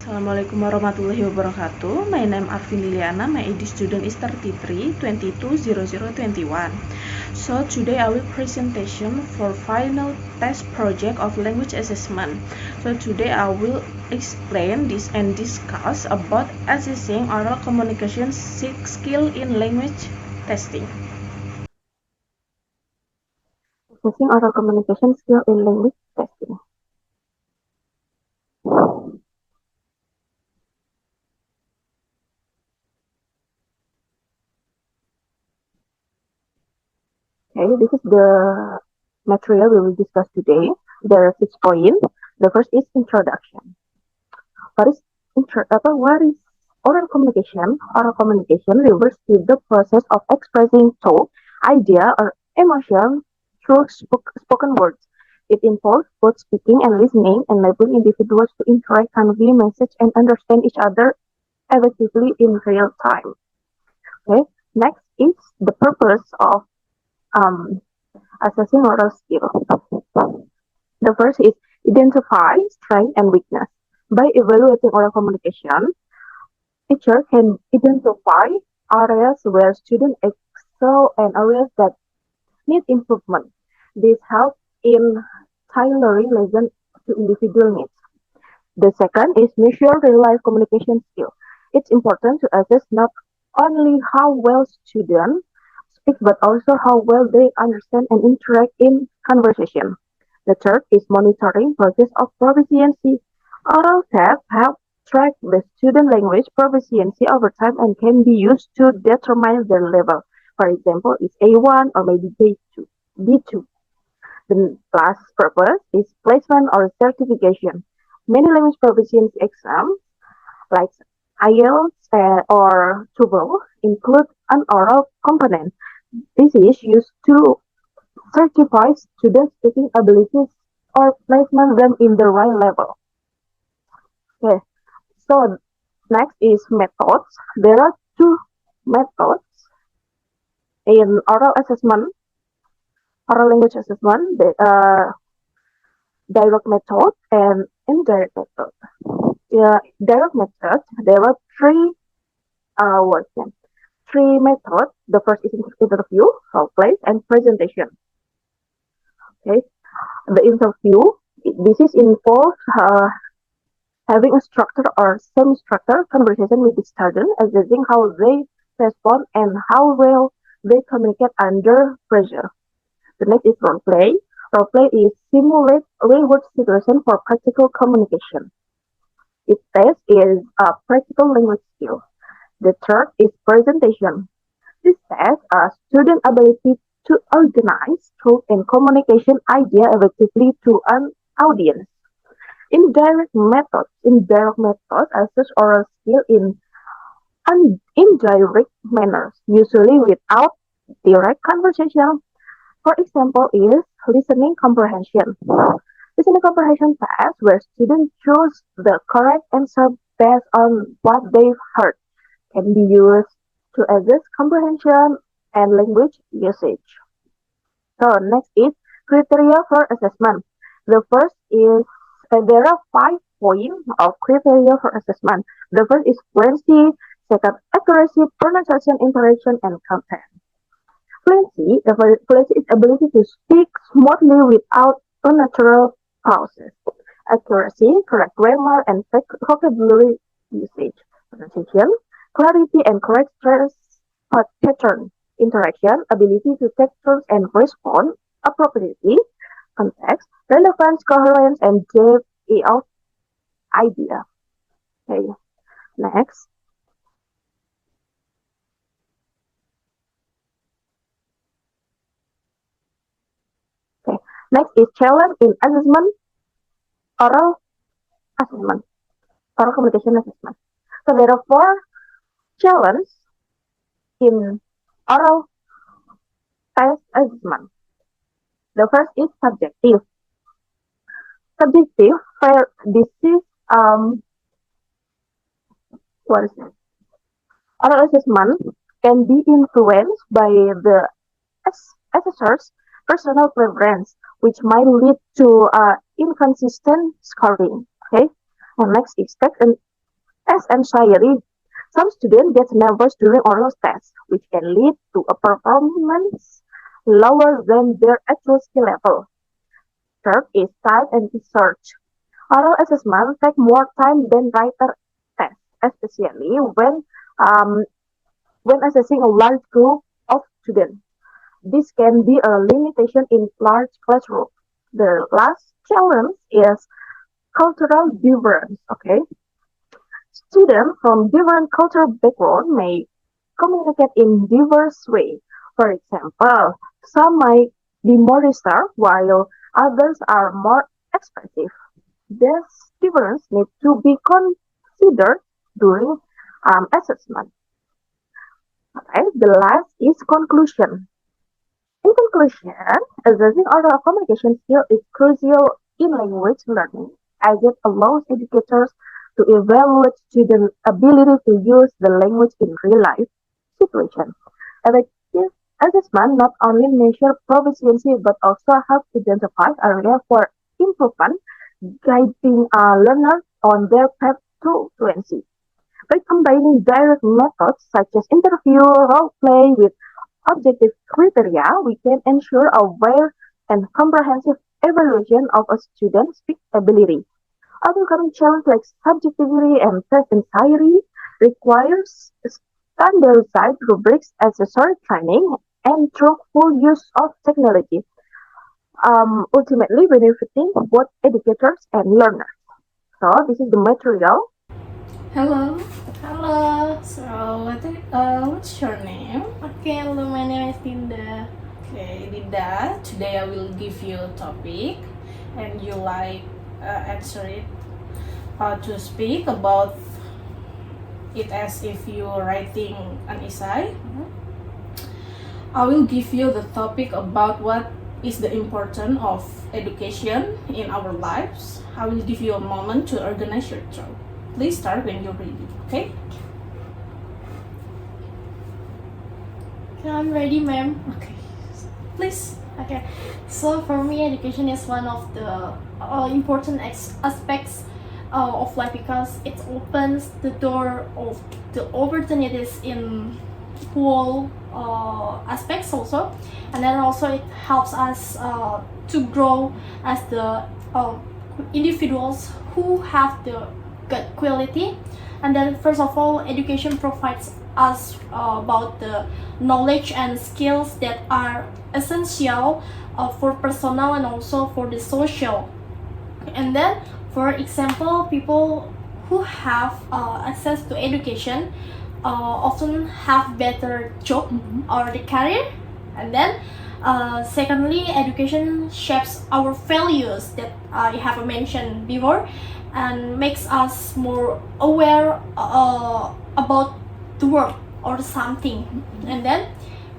Assalamualaikum warahmatullahi wabarakatuh. My name Arvin Liliana. My ID student is 33220021. So today I will presentation for final test project of language assessment. So today I will explain this and discuss about assessing oral communication skill in language testing. Assessing oral communication skill in language testing. Okay, this is the material we will discuss today. There are 6 points. The first is introduction. What is what is oral communication? Oral communication refers to the process of expressing thought, idea, or emotion through spoken words. It involves both speaking and listening, enabling individuals to interact, convey message, and understand each other effectively in real time. Okay. Next is the purpose of um, assessing oral skill. The first is identify strength and weakness. By evaluating oral communication, teacher can identify areas where students excel and areas that need improvement. This helps in tailoring lesson to individual needs. The second is measure real-life communication skill. It's important to assess not only how well students speak, but also how well they understand and interact in conversation. The third is monitoring process of proficiency. Oral tests help track the student language proficiency over time and can be used to determine their level. For example, is A1 or maybe B2. B2. The last purpose is placement or certification. Many language proficiency exams, like IELTS or TOEFL, include an oral component. This is used to certify students' speaking abilities or placement them in the right level. Okay, so next is methods. There are two methods in oral assessment, oral language assessment, the direct method and indirect method. Direct method, there are words. Three methods. The first is interview, role play, and presentation. Okay, the interview. This is involves having a structured or semi-structured conversation with the student, assessing how they respond and how well they communicate under pressure. The next is role play. Role play is simulate real-world situation for practical communication. Its test is a practical language skill. The third is presentation. This tests a student ability to organize, thought, and communication idea effectively to an audience. Indirect methods assess oral skill in indirect manners, usually without direct conversation. For example, is listening comprehension. Listening comprehension test where students choose the correct answer based on what they've heard can be used to assess comprehension and language usage. So next is criteria for assessment. The first is there are 5 points of criteria for assessment. The first is fluency, second accuracy, pronunciation, interaction, and content. Fluency is ability to speak smoothly without unnatural pauses. Accuracy, correct grammar and vocabulary usage. Pronunciation, clarity and correct stress pattern. Interaction, ability to take turns and respond appropriately. Context, relevance, coherence, and depth of idea. Okay, next. Okay, next is challenge in oral assessment, oral communication assessment. So there are 4 challenges in oral test assessment. The first is subjective. Subjective, where this is what is it? Oral assessment can be influenced by the assessor's personal preference, which might lead to inconsistent scoring. Okay, and next is As anxiety, some students get nervous during oral tests, which can lead to a performance lower than their actual skill level. Third is time and research. Oral assessment take more time than writer tests, especially um, when assessing a large group of students. This can be a limitation in large classrooms. The last challenge is cultural difference. Okay, students from different cultural backgrounds may communicate in diverse ways. For example, some might be more reserved while others are more expressive. This difference needs to be considered during assessment. Okay, the last is conclusion. In conclusion, assessing oral communication skill is crucial in language learning as it allows educators to evaluate students' ability to use the language in real-life situations. Effective assessment not only measure proficiency but also help identify areas for improvement, guiding learners on their path to fluency. By combining direct methods such as interview, role play with objective criteria, we can ensure a fair and comprehensive evaluation of a student's speech ability. Overcoming challenges like subjectivity and test anxiety requires standardized rubrics, accessory training, and truthful use of technology, ultimately benefiting both educators and learners. So this is the material. Hello. Hello. So, what's your name? Okay, hello, my name is Dinda. Okay, Dinda. Today I will give you a topic, and you answer it. To speak about it as if you're writing an essay. I will give you the topic about what is the importance of education in our lives. I will give you a moment to organize your thought. Please start when you're ready, okay? Okay, I'm ready, ma'am. Okay. Please. Okay, so for me, education is one of the important aspects of life because it opens the door of the opportunities in whole aspects also, and then also it helps us to grow as the individuals who have the good quality. And then first of all, education provides us about the knowledge and skills that are essential for personal and also for the social. And then for example, people who have access to education often have better job or the career. And then secondly, education shapes our values that I have mentioned before and makes us more aware about the world or something. And then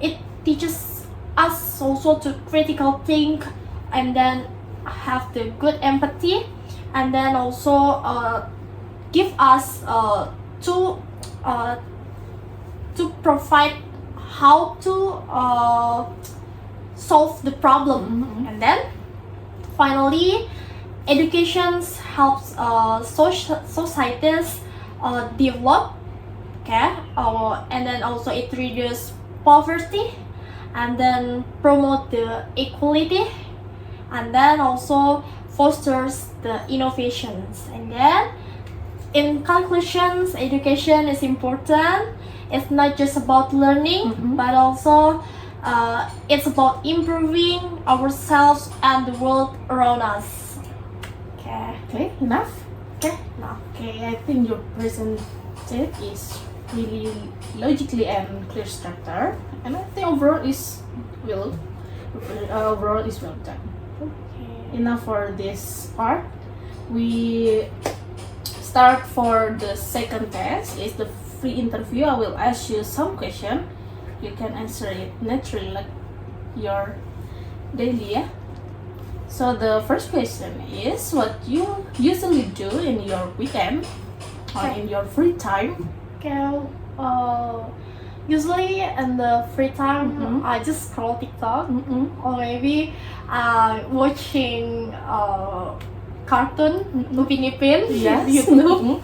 it teaches us also to critical think and then have the good empathy, and then also give us to provide how to solve the problem. And then finally, education helps societies develop, okay, and then also it reduces poverty and then promote the equality, and then also fosters the innovations. And then in conclusions, education is important. It's not just about learning, but also it's about improving ourselves and the world around us. Okay, enough? Okay, now. Okay, I think your presentation is really logically and clear structure, and I think overall is well done. Okay. Enough for this part. We start for the second test. It's the free interview. I will ask you some question. You can answer it naturally like your daily, yeah? So the first question is what you usually do in your weekend or in your free time. Okay, usually in the free time, I just scroll TikTok or maybe watching cartoon, Upin Ipin, Yes. YouTube.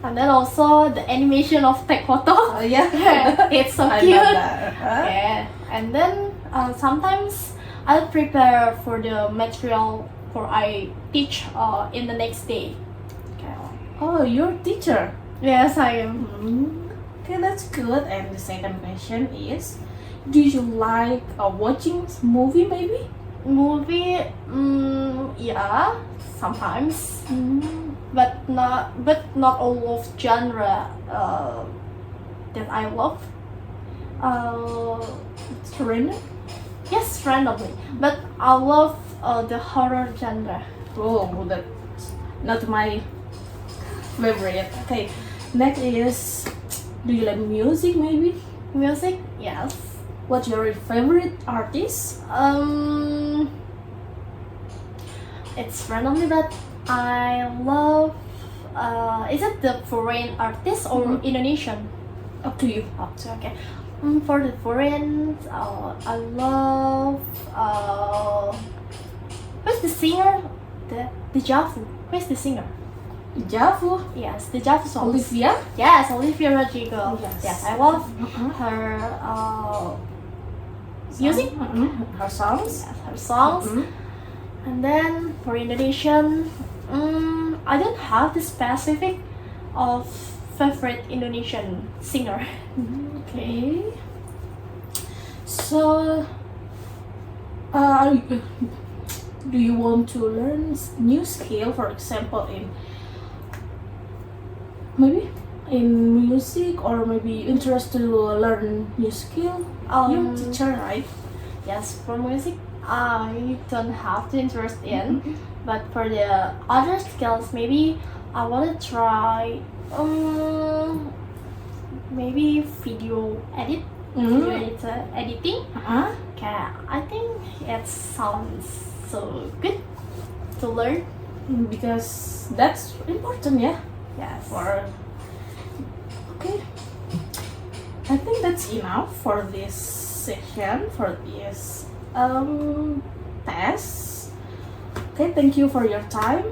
And then also the animation of tech photo. Oh yeah. It's so I cute. love that. Yeah. And then sometimes I'll prepare for the material for I teach in the next day. Okay. Oh, you're a teacher. Yes, I am. Okay, that's good. And the second question is, do you like watching movie maybe? Movie, yeah, sometimes, but not all of genre that I love. It's random. Yes, randomly, but I love the horror genre. Oh, that's not my favorite. Okay, next is, do you like music maybe? Music, yes. What's your favorite artist? It's randomly, but I love. Is it the foreign artist or Indonesian? Up to you. Oh, so okay. For the foreign, I love. Who's the singer? The Javu. Who's the singer? Javu. Yes, the Javu songs. Olivia. Yes, Olivia Rodrigo. Yes. I love her music. Her songs. Yes, her songs. And then for Indonesian, I don't have the specific of favorite Indonesian singer. Okay. So, do you want to learn new skill? For example, maybe in music, or maybe interest to learn new skill? You're a teacher, right? Yes, for music, I don't have the interest in, but for the other skills, maybe I want to try maybe video editing. Okay, I think it sounds so good to learn. Because that's important, yeah. Yes. Okay, I think that's enough for this session, for this test. Okay, thank you for your time.